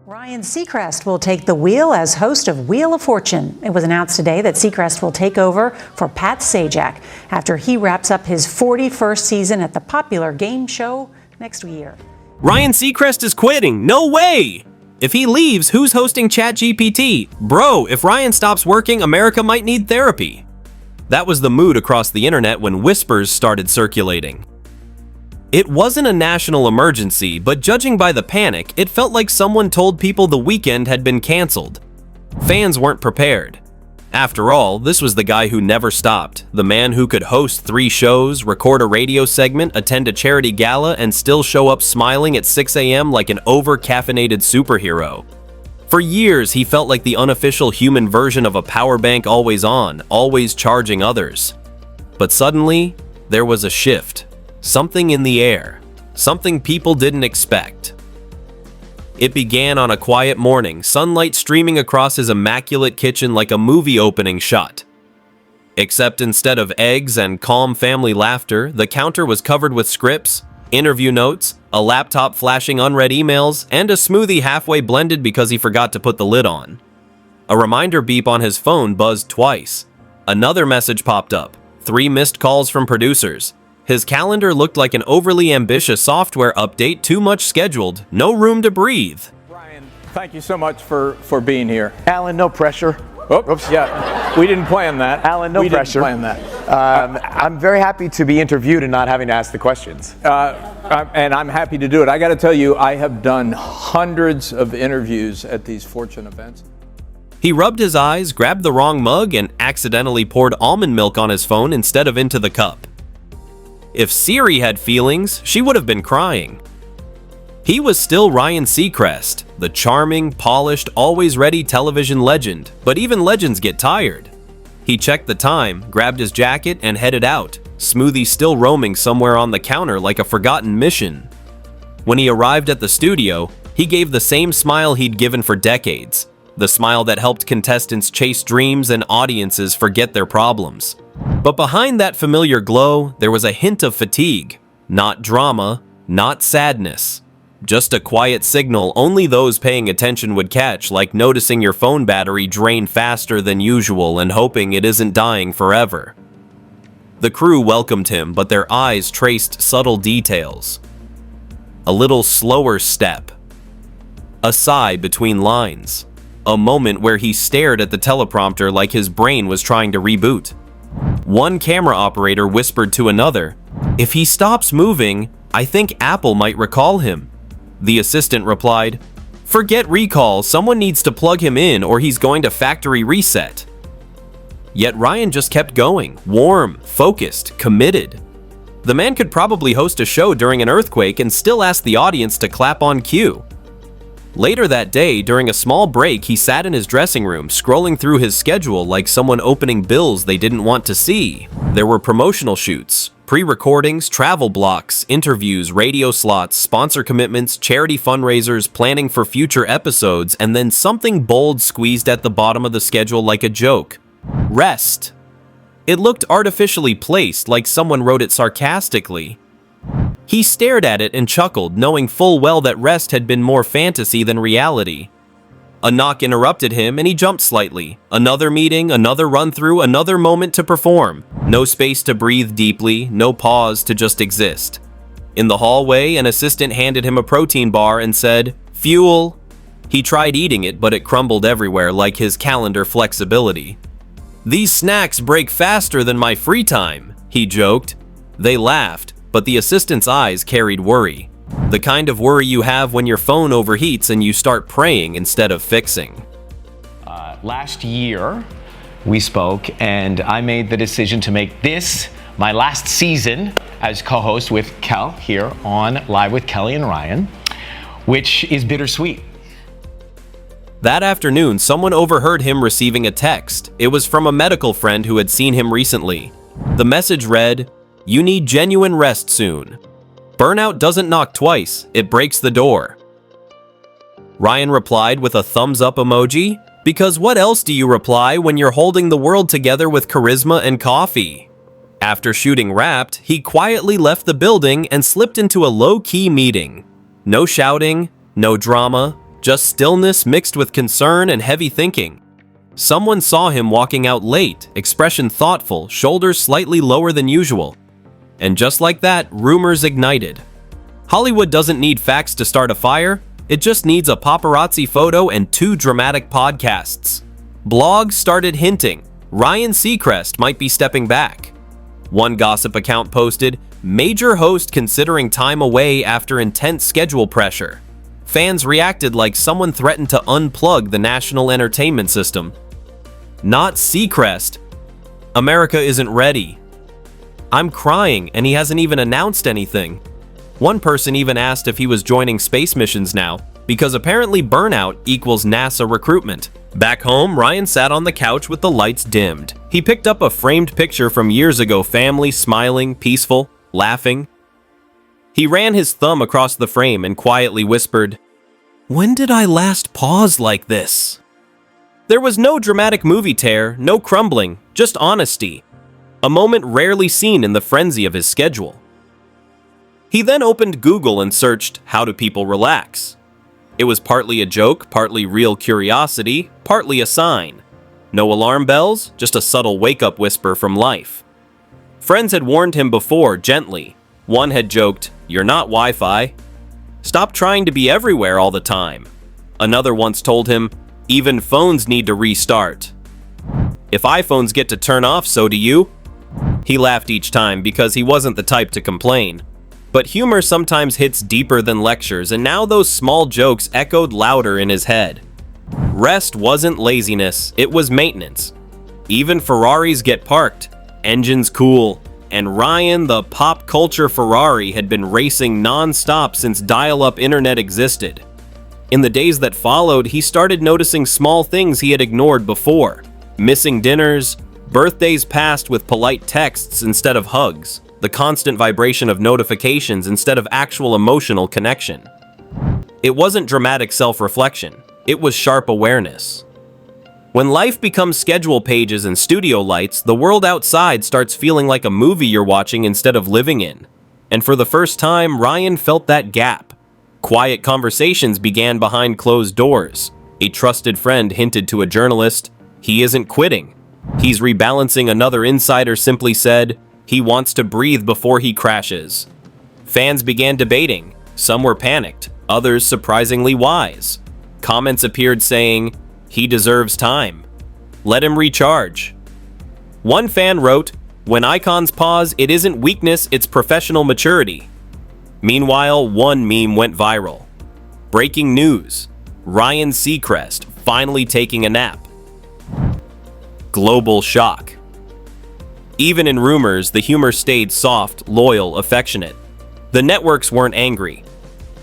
Ryan Seacrest will take the wheel as host of Wheel of Fortune. It was announced today that Seacrest will take over for Pat Sajak after he wraps up his 41st season at the popular game show next year. Ryan Seacrest is quitting. No way! If he leaves, who's hosting ChatGPT? Bro, if Ryan stops working, America might need therapy. That was the mood across the internet when whispers started circulating. It wasn't a national emergency, but judging by the panic, it felt like someone told people the weekend had been canceled. Fans weren't prepared. After all, this was the guy who never stopped, the man who could host 3 shows, record a radio segment, attend a charity gala, and still show up smiling at 6 a.m. like an over-caffeinated superhero. For years, he felt like the unofficial human version of a power bank always on, always charging others. But suddenly, there was a shift. Something in the air. Something people didn't expect. It began on a quiet morning, sunlight streaming across his immaculate kitchen like a movie opening shot. Except instead of eggs and calm family laughter, the counter was covered with scripts, interview notes, a laptop flashing unread emails, and a smoothie halfway blended because he forgot to put the lid on. A reminder beep on his phone buzzed twice. Another message popped up. 3 missed calls from producers. His calendar looked like an overly ambitious software update, too much scheduled, no room to breathe. Ryan, thank you so much for being here. Alan, no pressure. Oops, yeah, we didn't plan that. Alan, no pressure. We didn't plan that. I'm very happy to be interviewed and not having to ask the questions. And I'm happy to do it. I got to tell you, I have done hundreds of interviews at these Fortune events. He rubbed his eyes, grabbed the wrong mug, and accidentally poured almond milk on his phone instead of into the cup. If Siri had feelings, she would have been crying. He was still Ryan Seacrest, the charming, polished, always ready television legend, but even legends get tired. He checked the time, grabbed his jacket, and headed out, smoothie still roaming somewhere on the counter like a forgotten mission. When he arrived at the studio, he gave the same smile he'd given for decades, the smile that helped contestants chase dreams and audiences forget their problems. But behind that familiar glow, there was a hint of fatigue. Not drama, not sadness. Just a quiet signal only those paying attention would catch, like noticing your phone battery drain faster than usual and hoping it isn't dying forever. The crew welcomed him, but their eyes traced subtle details. A little slower step. A sigh between lines. A moment where he stared at the teleprompter like his brain was trying to reboot. One camera operator whispered to another, "If he stops moving, I think Apple might recall him." The assistant replied, "Forget recall, someone needs to plug him in or he's going to factory reset." Yet Ryan just kept going, warm, focused, committed. The man could probably host a show during an earthquake and still ask the audience to clap on cue. Later that day, during a small break, he sat in his dressing room, scrolling through his schedule like someone opening bills they didn't want to see. There were promotional shoots, pre-recordings, travel blocks, interviews, radio slots, sponsor commitments, charity fundraisers, planning for future episodes, and then something bold squeezed at the bottom of the schedule like a joke. Rest. It looked artificially placed, like someone wrote it sarcastically. He stared at it and chuckled, knowing full well that rest had been more fantasy than reality. A knock interrupted him and he jumped slightly. Another meeting, another run-through, another moment to perform. No space to breathe deeply, no pause to just exist. In the hallway, an assistant handed him a protein bar and said, "Fuel." He tried eating it, but it crumbled everywhere like his calendar flexibility. "These snacks break faster than my free time," he joked. They laughed, but the assistant's eyes carried worry. The kind of worry you have when your phone overheats and you start praying instead of fixing. Last year, we spoke, and I made the decision to make this my last season as co-host with Kel here on Live with Kelly and Ryan, which is bittersweet. That afternoon, someone overheard him receiving a text. It was from a medical friend who had seen him recently. The message read, "You need genuine rest soon. Burnout doesn't knock twice, it breaks the door." Ryan replied with a thumbs up emoji, because what else do you reply when you're holding the world together with charisma and coffee? After shooting Wrapped, he quietly left the building and slipped into a low-key meeting. No shouting, no drama, just stillness mixed with concern and heavy thinking. Someone saw him walking out late, expression thoughtful, shoulders slightly lower than usual. And just like that, rumors ignited. Hollywood doesn't need facts to start a fire, it just needs a paparazzi photo and 2 dramatic podcasts. Blogs started hinting Ryan Seacrest might be stepping back. One gossip account posted, "Major host considering time away after intense schedule pressure." Fans reacted like someone threatened to unplug the national entertainment system. Not Seacrest. America isn't ready. I'm crying and he hasn't even announced anything. One person even asked if he was joining space missions now, because apparently burnout equals NASA recruitment. Back home, Ryan sat on the couch with the lights dimmed. He picked up a framed picture from years ago, family smiling, peaceful, laughing. He ran his thumb across the frame and quietly whispered, "When did I last pause like this?" There was no dramatic movie tear, no crumbling, just honesty. A moment rarely seen in the frenzy of his schedule. He then opened Google and searched, "How do people relax?" It was partly a joke, partly real curiosity, partly a sign. No alarm bells, just a subtle wake-up whisper from life. Friends had warned him before, gently. One had joked, "You're not Wi-Fi. Stop trying to be everywhere all the time." Another once told him, "Even phones need to restart. If iPhones get to turn off, so do you." He laughed each time because he wasn't the type to complain. But humor sometimes hits deeper than lectures, and now those small jokes echoed louder in his head. Rest wasn't laziness, it was maintenance. Even Ferraris get parked, engines cool, and Ryan, the pop culture Ferrari, had been racing non-stop since dial-up internet existed. In the days that followed, he started noticing small things he had ignored before. Missing dinners, birthdays passed with polite texts instead of hugs, the constant vibration of notifications instead of actual emotional connection. It wasn't dramatic self-reflection, it was sharp awareness. When life becomes schedule pages and studio lights, the world outside starts feeling like a movie you're watching instead of living in. And for the first time, Ryan felt that gap. Quiet conversations began behind closed doors. A trusted friend hinted to a journalist, "He isn't quitting. He's rebalancing." Another insider simply said, "He wants to breathe before he crashes." Fans began debating. Some were panicked, others surprisingly wise. Comments appeared saying, "He deserves time. Let him recharge." One fan wrote, "When icons pause, it isn't weakness, it's professional maturity." Meanwhile, one meme went viral. Breaking news: Ryan Seacrest finally taking a nap. Global shock. Even in rumors, the humor stayed soft, loyal, affectionate. The networks weren't angry.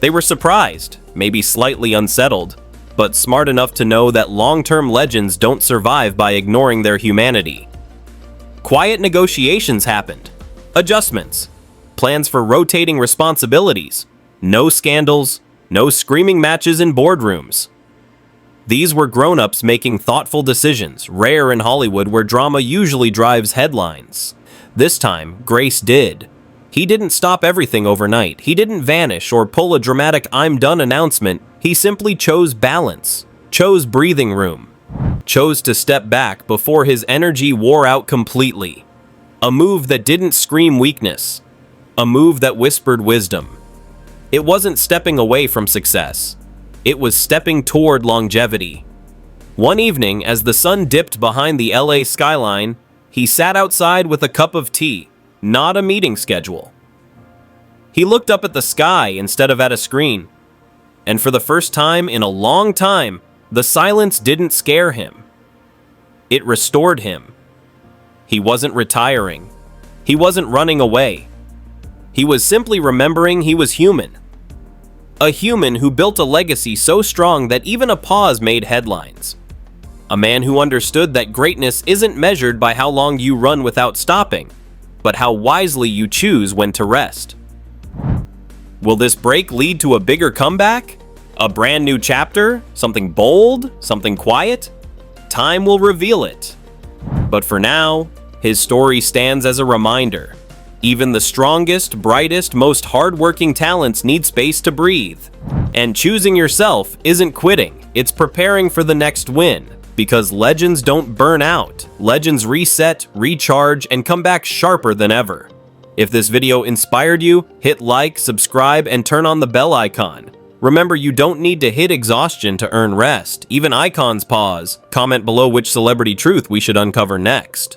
They were surprised, maybe slightly unsettled, but smart enough to know that long-term legends don't survive by ignoring their humanity. Quiet negotiations happened. Adjustments. Plans for rotating responsibilities. No scandals. No screaming matches in boardrooms. These were grown-ups making thoughtful decisions, rare in Hollywood where drama usually drives headlines. This time, Grace did. He didn't stop everything overnight. He didn't vanish or pull a dramatic "I'm done" announcement. He simply chose balance, chose breathing room, chose to step back before his energy wore out completely. A move that didn't scream weakness. A move that whispered wisdom. It wasn't stepping away from success. It was stepping toward longevity. One evening, as the sun dipped behind the LA skyline, he sat outside with a cup of tea, not a meeting schedule. He looked up at the sky instead of at a screen. And for the first time in a long time, the silence didn't scare him. It restored him. He wasn't retiring. He wasn't running away. He was simply remembering he was human. A human who built a legacy so strong that even a pause made headlines. A man who understood that greatness isn't measured by how long you run without stopping, but how wisely you choose when to rest. Will this break lead to a bigger comeback? A brand new chapter? Something bold? Something quiet? Time will reveal it. But for now, his story stands as a reminder. Even the strongest, brightest, most hardworking talents need space to breathe. And choosing yourself isn't quitting, it's preparing for the next win. Because legends don't burn out. Legends reset, recharge, and come back sharper than ever. If this video inspired you, hit like, subscribe, and turn on the bell icon. Remember, you don't need to hit exhaustion to earn rest. Even icons pause. Comment below which celebrity truth we should uncover next.